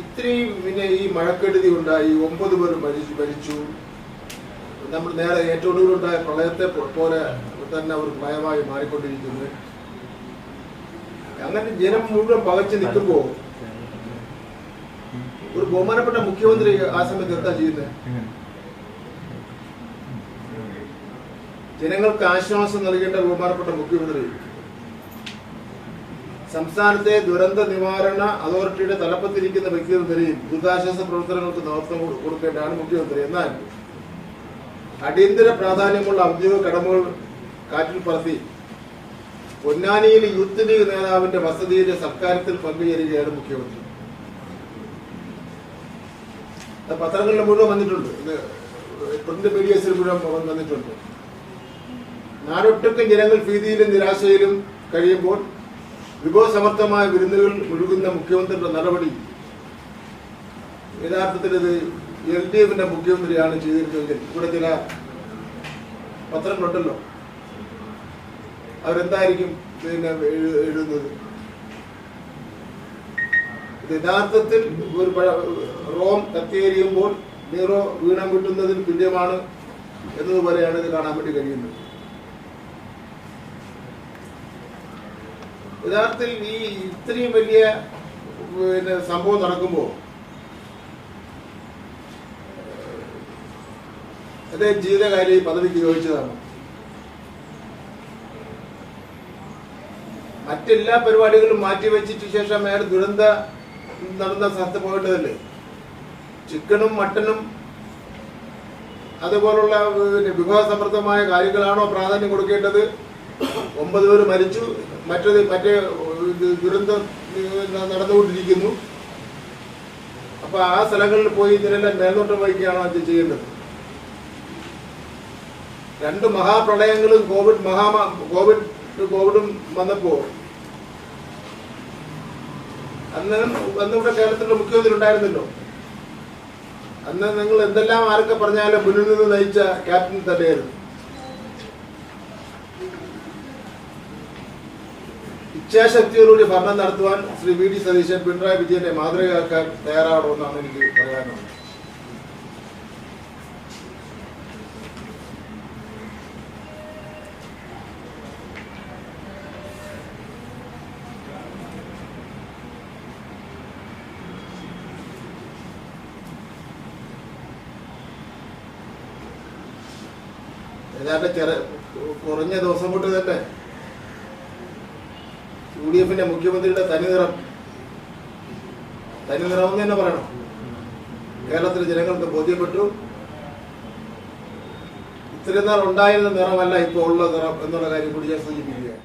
ഇത്രയും പിന്നെ ഈ മഴക്കെടുതി ഉണ്ടായി 9 പേർ മരിച്ചു. നമ്മൾ നേരെ ഏറ്റവും കൂടുതലുണ്ടായ പ്രളയത്തെ പോലെ തന്നെ അവർ ഭയമായി മാറിക്കൊണ്ടിരിക്കുന്നത്. അങ്ങനെ ജനം മുഴുവൻ പകച്ചു നിൽക്കുമ്പോൾ ഒരു ബഹുമാനപ്പെട്ട മുഖ്യമന്ത്രി ആ സമയത്ത് എന്താ ചെയ്യുന്നത്? ജനങ്ങൾക്ക് ആശ്വാസം നൽകേണ്ട ബഹുമാനപ്പെട്ട മുഖ്യമന്ത്രി സംസ്ഥാനത്തെ ദുരന്ത നിവാരണ അതോറിറ്റിയുടെ തലപ്പത്തിരിക്കുന്ന വ്യക്തി എന്ന നിലയിൽ ദുരിതാശ്വാസ പ്രവർത്തനങ്ങൾക്ക് നേതൃത്വം കൊടുക്കേണ്ടതാണ് മുഖ്യമന്ത്രി. എന്നാൽ അടിയന്തര പ്രാധാന്യമുള്ള ഔദ്യോഗിക കടമകൾ കാറ്റിൽ പറത്തി പൊന്നാനിയിൽ യൂത്ത് ലീഗ് നേതാവിന്റെ വസതിയിലെ സൽക്കാരത്തിൽ പങ്കുചേരുകയാണ് മുഖ്യമന്ത്രി. പത്രങ്ങളിൽ മുഴുവൻ വന്നിട്ടുണ്ട്, പ്രിന്റ് മീഡിയസിൽ മുഴുവൻ വന്നിട്ടുണ്ട്. നാടൊട്ടുക്കും ജനങ്ങൾ ഭീതിയിലും നിരാശയിലും കഴിയുമ്പോൾ വിഭവസമർത്ഥമായ വിരുന്നുകൾ മുഴുകുന്ന മുഖ്യമന്ത്രിയുടെ നടപടി യഥാർത്ഥത്തിൽ ഇത് LDFന്റെ മുഖ്യമന്ത്രിയാണ് ചെയ്തിരുന്നതെങ്കിൽ ഇവിടെ ചില പത്രങ്ങളുണ്ടല്ലോ, അവരെന്തായിരിക്കും പിന്നെ എഴുതുന്നത്? ഇത് യഥാർത്ഥത്തിൽ ഒരു റോം കത്തിയേരിയുമ്പോൾ നീറോ വീണം കിട്ടുന്നതിന് തുല്യമാണ് എന്നതുപോലെയാണ് ഇത് കാണാൻ വേണ്ടി കഴിയുന്നത്. യഥാർത്ഥത്തിൽ ഈ ഇത്രയും വലിയ പിന്നെ സംഭവം നടക്കുമ്പോൾ അദ്ദേഹം ജീവിതകാര്യ പദവിക്ക് യോജിച്ചതാണ്. മറ്റെല്ലാ പരിപാടികളും മാറ്റിവെച്ചിട്ട് ശേഷം അയാൾ ദുരന്ത നടന്ന സ്ഥലത്ത് പോകേണ്ടതല്ലേ? ചിക്കനും മട്ടനും അതുപോലുള്ള വിഭവസമൃദ്ധമായ കാര്യങ്ങളാണോ പ്രാധാന്യം കൊടുക്കേണ്ടത്? 9 പേര് മരിച്ചു, മറ്റേ ദുരന്തം നടന്നുകൊണ്ടിരിക്കുന്നു. അപ്പൊ ആ സ്ഥലങ്ങളിൽ പോയി ഇതിനെല്ലാം മേൽനോട്ടം വഹിക്കുകയാണോ അത് ചെയ്യേണ്ടത്? 2 മഹാപ്രളയങ്ങളും കോവിഡും വന്നപ്പോ അന്നിവിടെ കേരളത്തിലെ മുഖ്യമന്ത്രി ഉണ്ടായിരുന്നല്ലോ. അന്ന് നിങ്ങൾ എന്തെല്ലാം ആരൊക്കെ പറഞ്ഞാലും മുന്നിൽ നിന്ന് നയിച്ച ക്യാപ്റ്റൻ തന്നെയായിരുന്നു. ഇച്ഛാശക്തിയോടുകൂടി ഭരണം നടത്തുവാൻ ശ്രീ VD സതീശൻ പിണറായി വിജയനെ മാതൃകയാക്കാൻ തയ്യാറാവണമെന്നാണ് എനിക്ക് പറയാനുള്ളത്. ഏതാണ്ട് കുറഞ്ഞ ദിവസം കൊണ്ട് തന്നെ UDFന്റെ മുഖ്യമന്ത്രിയുടെ തനിനിറം എന്ന് തന്നെ പറയണം, കേരളത്തിലെ ജനങ്ങൾക്ക് ബോധ്യപ്പെട്ടു. ഇത്രയും നാൾ ഉണ്ടായിരുന്ന നിറമല്ല ഇപ്പോൾ ഉള്ള നിറം എന്നുള്ള കാര്യം കൂടി ഞാൻ സൂചിപ്പിക്കുകയാണ്.